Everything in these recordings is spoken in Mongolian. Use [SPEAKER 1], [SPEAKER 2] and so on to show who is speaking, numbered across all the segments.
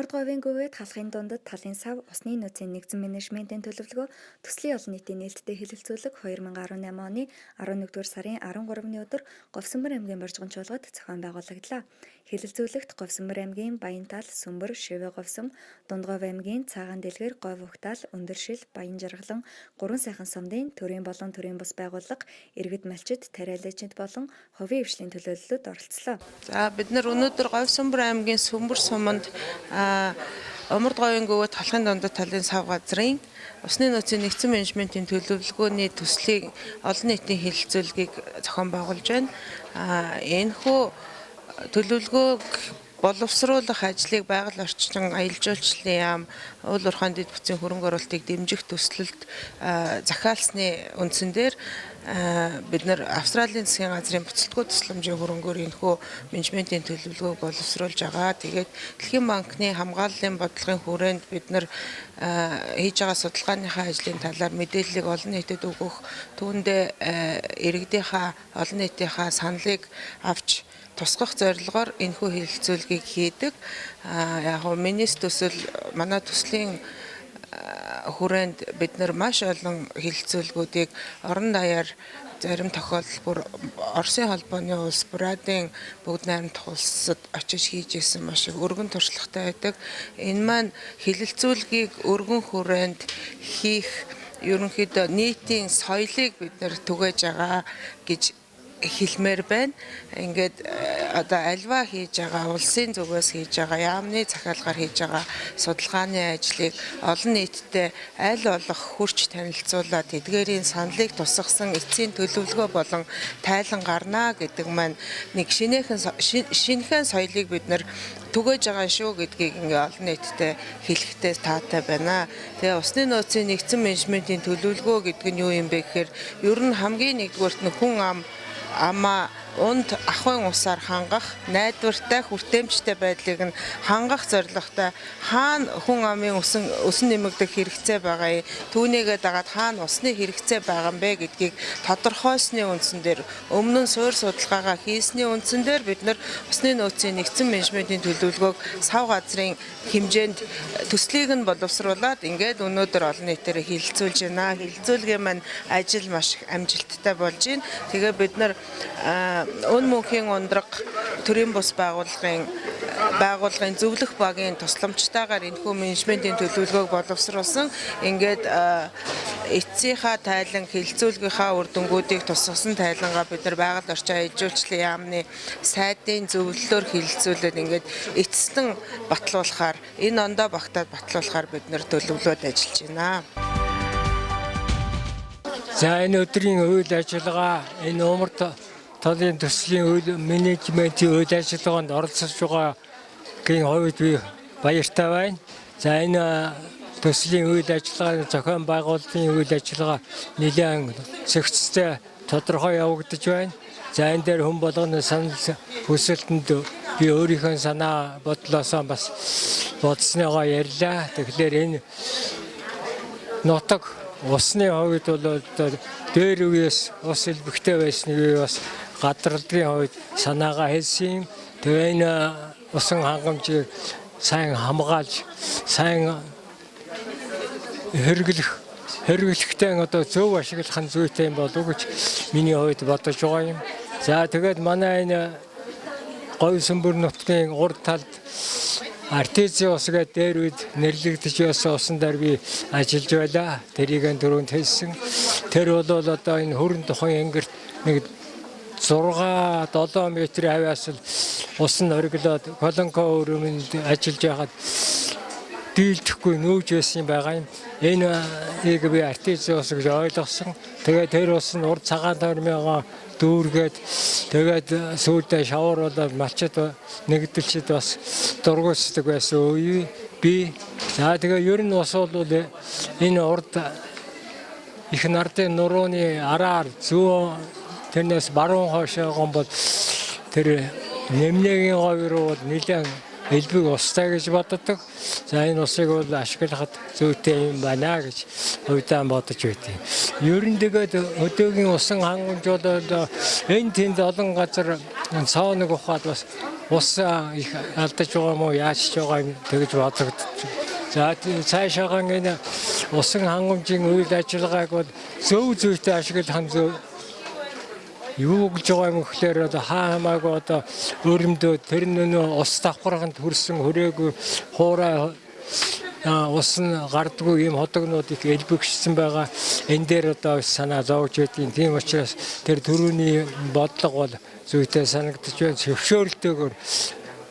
[SPEAKER 1] говийн гүгээд халахын дундад талын сав, усны нөөцийн нэгдсэн менежментийн төлөвлөгөө, төслийн олон нийтийн нээлттэй хэлэлцүүлэг 2018 оны 11-р сарын 13-ны өдөр Говьсөнбөр аймгийн Боржгон чуулгад зохион байгуулагдлаа. Хэлэлцүүлэгт Говьсөнбөр аймгийн Баянтал, Сүмбэр, Шивэ Говьсом, Дундгов аймгийн Цагаан Дэлгэр, Говь Угтаал, Өндөршил, Баян Жаргалан, Гурван сайхан сумдын төрийн болон төрийн бус байгууллага, иргэд малчид, тариалагдчид болон ховийн эвшлийн төлөөллөд оролцлоо.
[SPEAKER 2] За бид нар өнөөдөр Говьсөнбөр аймгийн Сүмбэр суманд Умард говийн гүгээд халахын дундад талын сав газрын усны нөөцийн нэгдсэн менежментийн төлөвлөгөөний төслийг олон нийтийн хэлэлцүүлгийг зохион байгуулж байна. Энэхүү төлөвлөгөөг боловсруулах ажлыг байгаль орчин аялал жуулчлалын яам, уул уурхайн дэд бүтцийн хөрөнгө оруулалтыг дэмжих төслөлд захиалсны үндсэн дээр бид нар Австралийн засгийн газрын буцалтгүй тусламжийн хөрөнгөөр энэхүү менежментийн төлөвлөгөөг боловсруулж байгаа. Тэгээд Дэлхийн банкны хамгааллын бодлогын хүрээнд бид нар хийж байгаа судалгааныхаа ажлын талаар мэдээллийг олон нийтэд өгөх, түүндээ иргэдийнхаа олон нийтийнхаа саналыг авч тусгах зорилгоор энэхүү хэлэлцүүлгийг хийдэг. Яг нь миний төсөл манай төслийн хүрээнд бид нар маш олон хэлэлцүүлгүүдийг орон даяар зарим тохиолдолд бүр Оросын холбооны улс, Бурадын бүгд найрамдах улсад очиж хийж исэн маш их өргөн туршлагатай байдаг. Энэ маань хэлэлцүүлгийг өргөн хүрээнд хийх ерөнхийдөө нийтийн соёлыг бид нар түгээж байгаа гэж хэлмээр байна. Ингээд одоо альва хийж байгаа, улсын зүгээс хийж байгаа, яамны захиалгаар хийж байгаа судалгааны ажлыг олон нийтдээ аль болох хүрч танилцуулаад эдгээрийн саналыг тусгасан эцсийн төлөвлөгөө болон тайлан гарнаа гэдэг маань нэг шинэхэн соёлыг бид нар түгээж байгаа шүү гэдгийг ингээ олон нийтэд хэлэхдээ таатай байна. Тэгээ усны нөөцийн нэгдсэн менежментийн төлөвлөгөө гэдэг нь юу юм бэ гэхээр ер нь хамгийн нэгдүгээрт нь хүн амаа унд ахуйн усаар хангах, найдвартай, хүртээмжтэй байдлыг нь хангах зорилготой хаана хүн амын өсөн нэмэгдэх хэрэгцээ байгаа юм, түүнийгээ дагаад хаана усны хэрэгцээ байгаа юм бэ гэдгийг тодорхойлсны үндсэн дээр өмнө нь суурь судалгаагаа хийсний үндсэн дээр бид нар усны нөөцийн нэгдсэн менежментийн төлөвлөгөөг сав газрын хэмжээнд төслийг нь боловсруулад ингээд өнөөдөр олон нийтээр хэлэлцүүлж байна. Хэлэлцүүлгийн маань ажил маш амжилттай болж байна. Тэгээ бид нар Өн мөнхийн ундраг төрийн бус байгууллагын зөвлөх багийн тусламжтайгаар энэхүү менежментийн төлөвлөгөөг боловсруулсан. Ингээд эцсийнхаа тайлан хэлэлцүүлгийнхаа үр дүнгуудыг тусгасан тайлангаа бид нар байгаль орчин аялал жуулчлалын яамны сайдын зөвлөлөөр хэлэлцүүлээд ингээд эцэстэн батлуулахаар энэ ондоо багтаад батлуулахаар бид нар төлөвлөд ажиллаж байна.
[SPEAKER 3] За энэ өдрийн үйл ажиллагаа энэ Умард талын төслийн менежментийн үйл ажиллагаанд оролцож байгаагийн хувьд би баяртай байна. За энэ төслийн үйл ажиллагааны зохион байгуулалтын үйл ажиллагаа нэлээд зохицтой тодорхой явагдаж байна. За энэ дээр хүн болгоны санал хүсэлтэнд би өөрийнхөө санаа бодлоосоо бас бодсныгоо ярьлаа. Тэгэхээр энэ нутаг усны хувьд бол дээр үеэс ус илбэгтэй байсныг бас гадралдрын хувьд санаагаа хэлсэн. Тэгээ энэ усан хангамжийг сайн хамгаалж, сайн хэрэглэхтэй одоо зөв ашиглах нь зүйтэй юм болов уу гэж миний хувьд бодож байгаа юм. За тэгээд манай энэ Говьсөнбөр нутгийн урд талд артезиан ус гэдэг дээр үед нэрлэгдэж байсан усан дээр би ажиллаж байлаа. Тэрийг түрүүнд хэлсэн. Тэр бол одоо энэ хөрөн тухайн ангирт нэг 6-7 метрийн хавьяас ус нь ориглоод колонко өрөөмөнд ажиллаж байхад дийлдэхгүй нүүж байсан байгаа юм. Энийг би артезиан ус гэж ойлгосон. Тэгээд тэр ус нь урд цагаан тормыогоо дүүргээд тэгээд сүйдээ шавууруулаад малчид нэгдэлчид бас дургуйсдаг байсан үе би. За тэгээ ер нь ус бол энэ урд их нартын нурууны араар зүүн тэрнээс баруун хойшоогон бол тэр нэмнэгийн говь руу нэлээд элбэг устай гэж боддог. За энэ усыг бол ашиглахад зүйтэй юм байна гэж хувьдаа бодож байдیں۔ Ер нь тэгээд өдөөгийн усан хангамж бол энэ тэнд олон газар цаоныг ухаад бас ус их алдаж байгаа мó яаж ч байгаа юм тэгж бодогдож. За цаашаагаа энэ усан хангамжийн үйл ажиллагааг бол зөв зүйтэй ашиглах нь зөв. Юу гэж байгаа юм гэхээр хаа хамаагүй одоо өрөмдөө тэр нөө ус давхарганд хүрсэн хүрээгүй хуурай ус нь гардгүй юм хотогнууд их элбэгшсэн байгаа. Энэ дээр одоо санаа зовж байдгийн. Тийм учраас тэр төрөний бодлого бол зүйтэй санагдаж байна. Зөвшөөрөлтөөр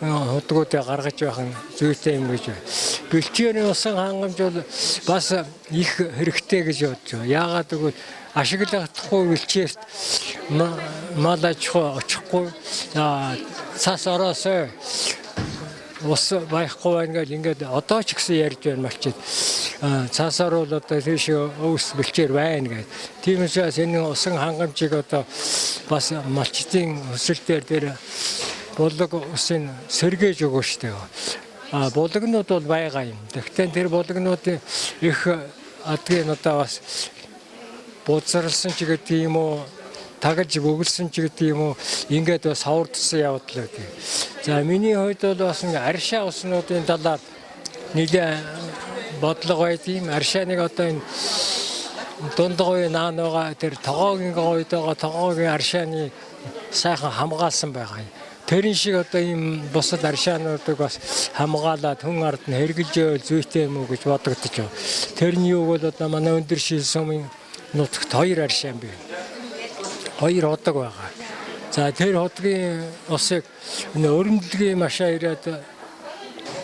[SPEAKER 3] хотгуудыг гаргаж байх нь зүйтэй юм гэж байна. Бэлчээрийн усан хангамж бол бас их хэрэгтэй гэж бодож байна. Яагаад гэвэл ашиглахгүй бэлчээрт мал аж ахуй очихгүй цаас ороосоо ус байхгүй байна гэж ингээд одоо ч гэсэн ярьж байна малчид. Цаасаар бол одоо тийш өвс бэлчээр байна гэдэг. Тийм учраас энэ усан хангамжийг одоо бас малчдын өсөл дээр булаг усын сэргээж өгөө штэ. Булагнууд бол байгаа юм. Тэгвэл тэр булагнуудын их адгийн одоо бас бузарлсан ч гэдэг юм уу, тагалж бөглсөн ч гэдэг юм уу, ингээд бас хавардсан явдлаа гэдэг. За миний хувьд бол бас аршаа уснуудын талаар нэлээ бодлого байдгийн. Аршааныг одоо энэ дундгой наан байгаа тэр тогоогийн гойд байгаа тогоогийн аршааны сайхан хамгаалсан байгаа юм. Тэрэн шиг одоо ийм бусад аршаануудыг бас хамгаалаад хүн ард нь хэрглэж зүйтэй юм уу гэж бодогдож байна. Тэрний юу бол одоо манай өндөр шил сумын нутагт 2 аршаан бий. 2 ходог байгаа. За тэр хотгийн усыг өрөмдлөгийн машаа ирээд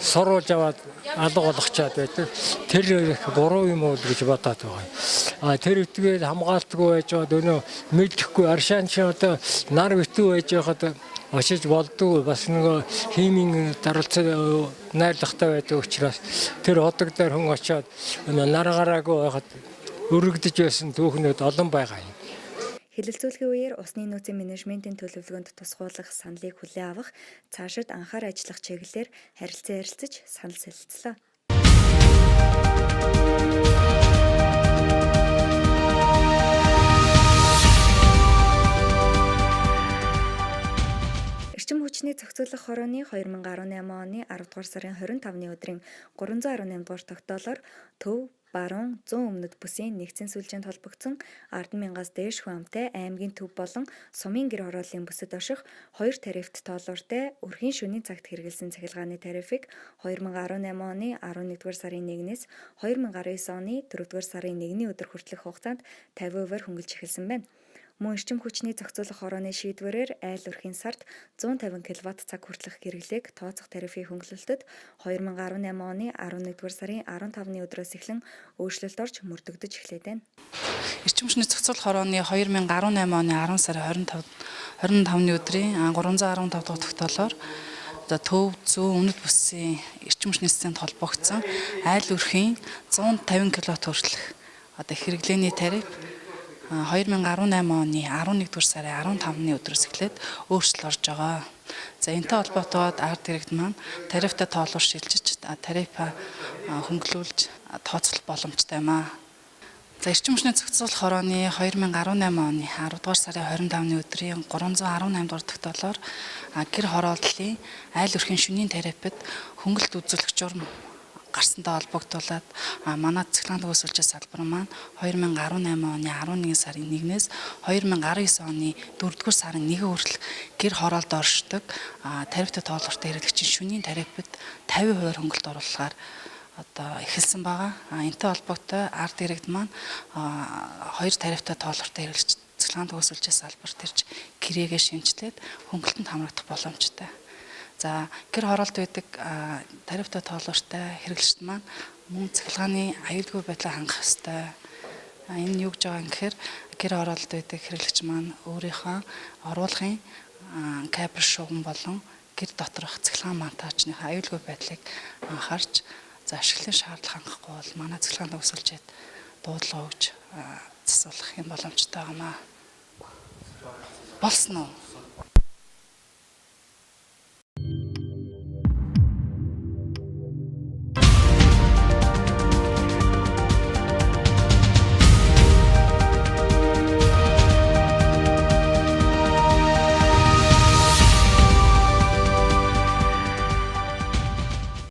[SPEAKER 3] соруулж аваад алга болгочаад байдаг. Тэр их буруу юм уу гэж бодоод байгаа. Тэр үтгээд хамгаалтгүй байж байгаа өнөө мэдхгүй аршаан чи одоо нар битүү байж байхад очиж болдгоо бас нөгөө химийн даралцаа найрлагатай байдаг учраас тэр ходог дээр хүн очиод нар гараагүй байхад өргөдөж байсан түүхнүүд олон байгаа юм.
[SPEAKER 1] Хэлэлцүүлгийн үеэр усны нөөцийн менежментийн төлөвлөгөөнд тусгуулах саналыг хүлээн авах, цаашид анхаар ажиллах чиглэлээр харилцаж санал солилцлоо. Эрчим хүчний зохицуулах хорооны 2018 оны 10 дугаар сарын 25-ны өдрийн 318 дугаар тогтоолоор төв баруун зүүн өмнөд бүсийн нэгдсэн сүлжээнд холбогдсон 10,000-аас дээш хүн амтай аймгийн төв болон сумын гэр хорооллын бүсэд орших 2 тарифт тоолууртай өрхийн шөнийн цагт хэрэгэлсэн цахилгааны тарифыг 2018 оны 11-р сарын 1-ээс 2019 оны 4-р сарын 1-ний өдөр хүртэлх хугацаанд 50%-аар хөнгөлж эхэлсэн байна. Мөн эрчим хүчний зохицуулах хорооны шийдвэрээр айл өрхийн сард 150 кВт цаг хүртэлх хэрэглээг тооцох тарифын хөнгөлөлтөд 2018 оны 11-р сарын 15-ны өдрөөс эхлэн өөрчлөлт орж мөрдөгдөж эхлээд байна.
[SPEAKER 4] Эрчим хүчний зохицуулах хорооны 2018 оны 10 сарын 25-ны өдрийн 315 дахь тогтоолоор төв зүүн өмнөд бүсийн эрчим хүчний системд холбогдсон айл өрхийн 150 кВт хүртэлх хэрэглээний тариф 2018 оны 11-р сарын 15-ны өдрөөс эхлээд өөрчлөлт орж байгаа. За энэтэй холбоотойгоор ард иргэд маань тарифтай тоолуур шилжиж, тарифа хөнгөлүүлж тооцох боломжтой юм аа. За эрчим хүчний зохицуулах хорооны 2018 оны 10-р сарын 25-ны өдрийн 318 дугаар тогтоолоор гэр хорооллын айл өрхийн шөнийн тарифад хөнгөлөлт үзүүлэх журам гарсантай холбогдуулаад манай цэцэрлэгийн төгсөлчийн салбар маань 2018 оны 11 сарын 1-ээс 2019 оны 4-р сарын 1 хүртэл гэр хороолд оршдог тарифтай тоолбортой хэрэглэгчийн шөнийн тарифад 50% хөнгөлөлт оруулахаар эхэлсэн байгаа. Энэтэй холбоотой ард иргэд маань 2 тарифтай тоолбортой хэрэглэгч цэцэрлэгийн төгсөлчийн салбарт ирж гэрээгээ шинжилээд хөнгөлөлтөнд хамрагдах боломжтой. За гэр хороолт байдаг тарифтай тоолууртай хэрэглэгчид маань мөн цахилгааны аюулгүй байдлаа хангах ёстой. Энэ юу гэж байгаа юм гэхээр гэр хороолт байдаг хэрэглэгч маань өөрийнхөө оруулахын кабель шугам болон гэр доторх цахилгаан монтажны аюулгүй байдлыг анхаарч ашиглахын шаардлага хангахгүй бол манай цэцэрлэгийн төгсөлчид дуудлага өгж засуулах юм боломжтой байна. Болсон уу?